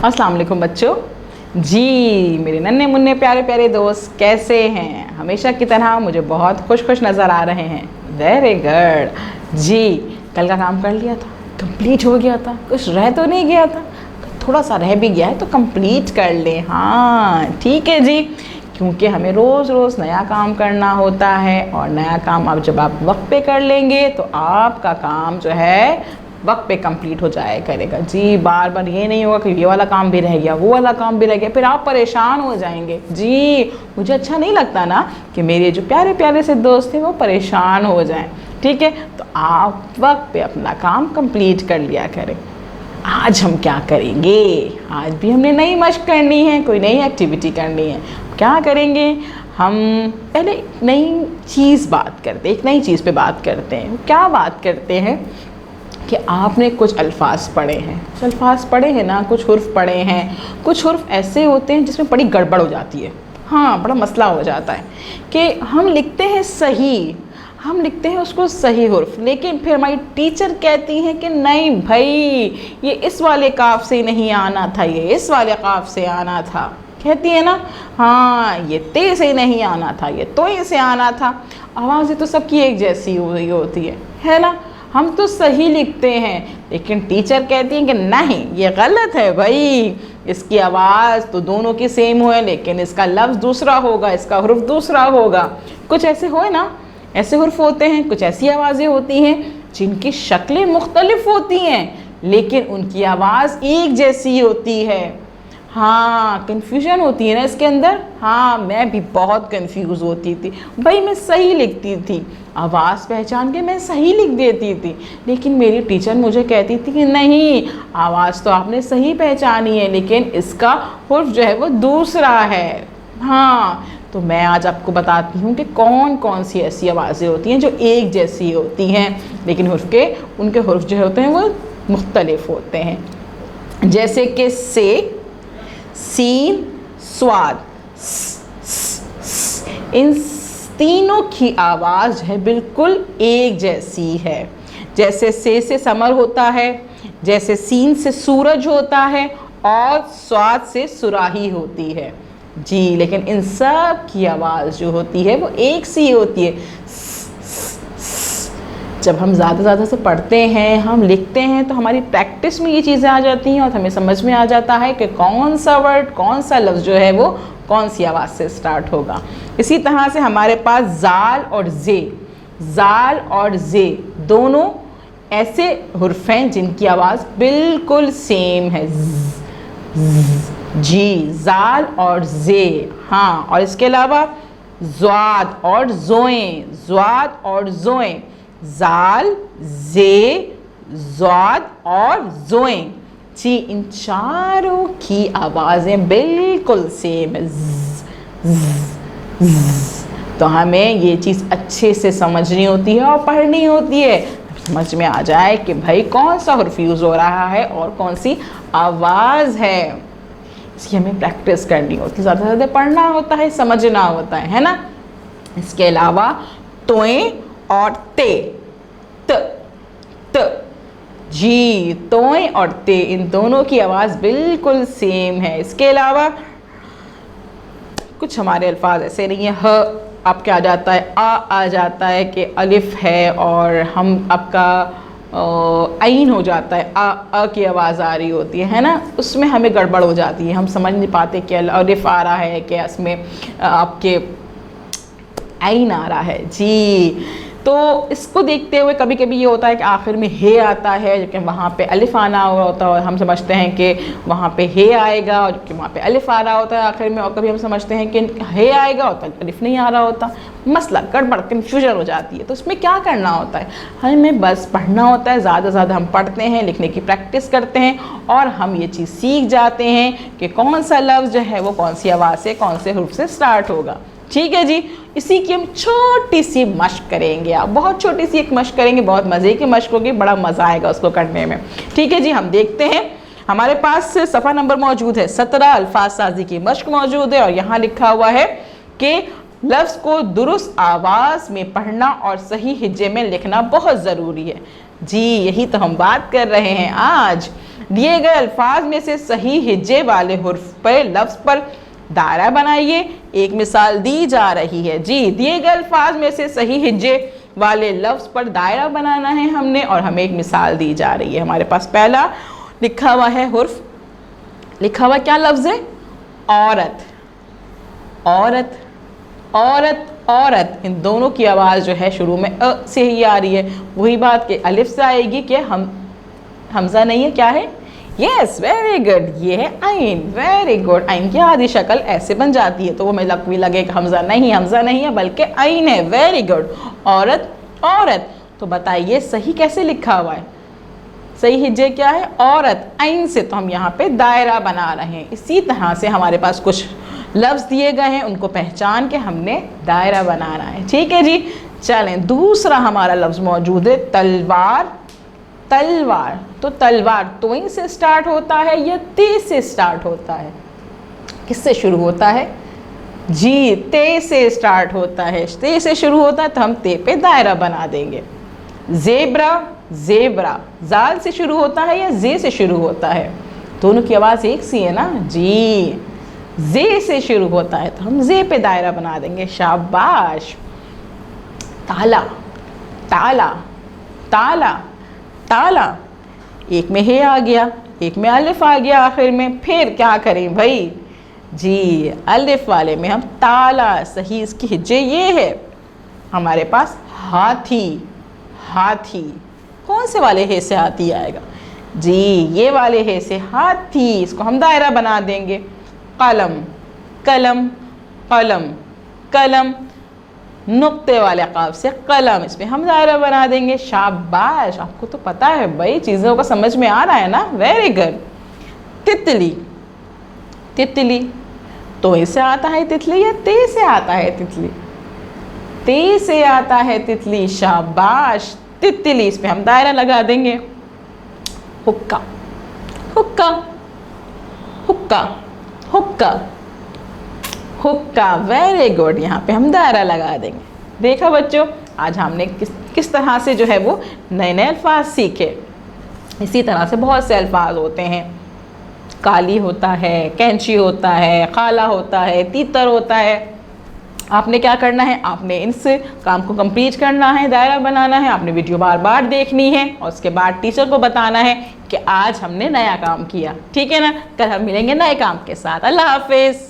अस्सलाम वालेकुम बच्चों। जी मेरे नन्हे मुन्ने प्यारे प्यारे दोस्त कैसे हैं? हमेशा की तरह मुझे बहुत खुश नज़र आ रहे हैं। Very good. जी कल का काम कर लिया था, कंप्लीट हो गया था, कुछ रह तो नहीं गया था, थोड़ा सा रह भी गया है तो कंप्लीट कर लें। हाँ ठीक है जी, क्योंकि हमें रोज़ रोज़ नया काम करना होता है और नया काम अब जब आप वक्त पे कर लेंगे तो आपका काम जो है वक्त पे कंप्लीट हो जाया करेगा। जी बार बार ये नहीं होगा कि ये वाला काम भी रह गया, वो वाला काम भी रह गया, फिर आप परेशान हो जाएंगे। जी मुझे अच्छा नहीं लगता ना कि मेरे जो प्यारे प्यारे से दोस्त हैं वो परेशान हो जाएं। ठीक है, तो आप वक्त पे अपना काम कंप्लीट कर लिया करें। आज हम क्या करेंगे? आज भी हमने नई मशक करनी है, कोई नई एक्टिविटी करनी है। क्या करेंगे? हम पहले एक नई चीज़ बात करते हैं, एक नई चीज़ पे बात करते हैं। क्या बात करते हैं कि आपने कुछ अल्फाज पढ़े हैं, कुछ अल्फाज पढ़े हैं ना, कुछ हुर्फ पढ़े हैं। कुछ हुर्फ ऐसे होते हैं जिसमें बड़ी गड़बड़ हो जाती है। हाँ बड़ा मसला हो जाता है कि हम लिखते हैं सही, हम लिखते हैं उसको सही हुर्फ, लेकिन फिर हमारी टीचर कहती हैं कि नहीं भाई ये इस वाले काफ से नहीं आना था, ये इस वाले काफ से आना था। कहती है ना, हाँ ये ते से नहीं आना था, ये तोय से आना था। आवाज़ें तो सबकी एक जैसी हुई होती है ना। हम तो सही लिखते हैं लेकिन टीचर कहती हैं कि नहीं ये गलत है भाई, इसकी आवाज़ तो दोनों की सेम हो है लेकिन इसका लफ्ज़ दूसरा होगा, इसका हुर्फ दूसरा होगा। कुछ ऐसे हो ना, ऐसे हुर्फ होते हैं, कुछ ऐसी आवाज़ें होती हैं जिनकी शक्लें मुख्तलिफ होती हैं लेकिन उनकी आवाज़ एक जैसी होती है। हाँ कन्फ्यूजन होती है ना इसके अंदर। हाँ मैं भी बहुत कंफ्यूज होती थी भाई, मैं सही लिखती थी, आवाज़ पहचान के मैं सही लिख देती थी, लेकिन मेरी टीचर मुझे कहती थी कि नहीं आवाज़ तो आपने सही पहचानी है लेकिन इसका हुर्फ जो है वो दूसरा है। हाँ तो मैं आज आपको बताती हूँ कि कौन कौन सी ऐसी आवाज़ें होती हैं जो एक जैसी होती हैं लेकिन उनके हुर्फ जो होते हैं वो मुख्तलिफ होते हैं। जैसे कि से, सीन, स्वाद, इन तीनों की आवाज़ है बिल्कुल एक जैसी है। जैसे से समर होता है, जैसे सीन से सूरज होता है और स्वाद से सुराही होती है। जी लेकिन इन सब की आवाज़ जो होती है वो एक सी होती है। जब हम ज़्यादा से पढ़ते हैं, हम लिखते हैं तो हमारी प्रैक्टिस में ये चीज़ें आ जाती हैं और हमें समझ में आ जाता है कि कौन सा वर्ड, कौन सा लफ्ज़ जो है वो कौन सी आवाज़ से स्टार्ट होगा। इसी तरह से हमारे पास जाल और जे दोनों ऐसे हुर्फ हैं जिनकी आवाज़ बिल्कुल सेम है। जी जाल और जे। हाँ और इसके अलावा ज़्वाद और ज़ोएं, जाल, जे, ज़्वाद और ज़ोएं। जी इन चारों की आवाज़ें बिल्कुल सेम है। तो हमें ये चीज़ अच्छे से समझनी होती है और पढ़नी होती है, समझ में आ जाए कि भाई कौन सा हुर्फ यूज़ हो रहा है और कौन सी आवाज़ है। इसकी हमें प्रैक्टिस करनी होती है, ज़्यादा से ज़्यादा पढ़ना होता है, समझना होता है ना। इसके अलावा तोएं और ते, त जी तोएं और ते इन दोनों की आवाज़ बिल्कुल सेम है। इसके अलावा कुछ हमारे अल्फाज ऐसे नहीं है, ह अब क्या आ जाता है, आ जाता है कि अलिफ है और हम आपका आइन हो जाता है, आ की आवाज़ आ रही होती है ना, उसमें हमें गड़बड़ हो जाती है, हम समझ नहीं पाते कि अलिफ आ रहा है कि इसमें आपके आइन आ रहा है। जी तो इसको देखते हुए कभी कभी ये होता है कि आखिर में हे आता है जबकि वहाँ पे अलिफ आना होता है और हम समझते हैं कि वहाँ पे हे आएगा और जबकि वहाँ पे अलिफ आ रहा होता है आखिर में, और कभी हम समझते हैं कि हे आएगा और तो अलिफ नहीं आ रहा होता। मसला गड़बड़ कन्फ्यूजन हो जाती है। तो उसमें क्या करना होता है, हमें बस पढ़ना होता है, ज़्यादा से ज़्यादा हम पढ़ते हैं, लिखने की प्रैक्टिस करते हैं और हम ये चीज़ सीख जाते हैं कि कौन सा लफ्ज़ जो है वो कौन सी आवाज़ से, कौन से हुर्फ से स्टार्ट होगा। ठीक है जी, इसी की हम छोटी सी मशक करेंगे। आप बहुत छोटी सी एक मशक करेंगे, बहुत मज़े की मशक होगी, बड़ा मज़ा आएगा उसको करने में। ठीक है जी, हम देखते हैं हमारे पास सफ़ा नंबर मौजूद है 17, अल्फाज साजी की मशक मौजूद है और यहाँ लिखा हुआ है कि लफ्ज़ को दुरुस्त आवाज़ में पढ़ना और सही हिज्जे में लिखना बहुत ज़रूरी है। जी यही तो हम बात कर रहे हैं आज। दिए गए अल्फाज में से सही हिज्जे वाले हुर्फ पर लफ्ज़ पर दायरा बनाइए। एक मिसाल दी जा रही है। जी, दिए गए अल्फाज में से सही हिज्जे वाले लफ्ज़ पर दायरा बनाना है हमने, और हमें एक मिसाल दी जा रही है। हमारे पास पहला लिखा हुआ है हुर्फ, लिखा हुआ क्या लफ्ज़ है? औरत। औरत, औरत, औरत, इन दोनों की आवाज़ जो है शुरू में अ से ही आ रही है। वही बात कि अलिफ से आएगी कि हम हमज़ा नहीं है, क्या है? यस, वेरी गुड, ये है आइन। वेरी गुड, आइन की आधी शक्ल ऐसे बन जाती है, तो वो मुझे भी लगे कि हमज़ा नहीं, हमज़ा नहीं है बल्कि आइन है। Very good. औरत, औरत। तो बताइए सही कैसे लिखा हुआ है? सही हिज्जे क्या है? औरत, आइन से। तो हम यहाँ पे दायरा बना रहे हैं। इसी तरह से हमारे पास कुछ लफ्ज़ दिए गए हैं, उनको पहचान के हमने दायरा बनाना है। ठीक है जी। चलें, दूसरा हमारा लफ्ज़ मौजूद है तलवार। तलवार, तो तलवार तोइन से स्टार्ट होता है या ते से स्टार्ट होता है? किससे शुरू होता है? जी, ते से स्टार्ट होता है। ते से शुरू होता है तो हम ते पे दायरा बना देंगे। ज़ेब्रा, ज़ेब्रा, जाल से शुरू होता है या जे से शुरू होता है? दोनों की आवाज़ एक सी है ना? जी, जे से शुरू होता है तो हम जे पे दायरा बना देंगे। शाबाश। ताला, ताला, ताला, ताला, एक में हे आ गया, एक में अलिफ आ गया आखिर में, फिर क्या करें भाई? जी, अलिफ वाले में हम ताला, सही इसकी हिज्जे ये है हमारे पास हाथी। हाथी, कौन से वाले हे से हाथी आएगा? जी, ये वाले हे से हाथी, इसको हम दायरा बना देंगे। कलम, कलम, कलम, कलम, नुक्ते वाले क़ाफ से कलम, इसमें हम दायरा बना देंगे। शाबाश, आपको तो पता है भाई, चीज़ों का समझ में आ रहा है ना? Very good. तितली, तितली, तो इससे आता है तितली या ते से आता है तितली? ते से आता है तितली। शाबाश, तितली, इस पे हम दायरा लगा देंगे। हुक्का, हुक्का, हुक्का, हुक्का, हुक्का, वेरी गुड, यहाँ पे हम दायरा लगा देंगे। देखा बच्चों, आज हमने किस तरह से जो है वो नए नए अल्फाज सीखे। इसी तरह से बहुत से अल्फाज होते हैं। काली होता है, कैंची होता है, खाला होता है, तीतर होता है। आपने क्या करना है? आपने इस काम को कंप्लीट करना है, दायरा बनाना है। आपने वीडियो बार बार देखनी है और उसके बाद टीचर को बताना है कि आज हमने नया काम किया। ठीक है ना? कल हम मिलेंगे नए काम के साथ। अल्लाह हाफिज़।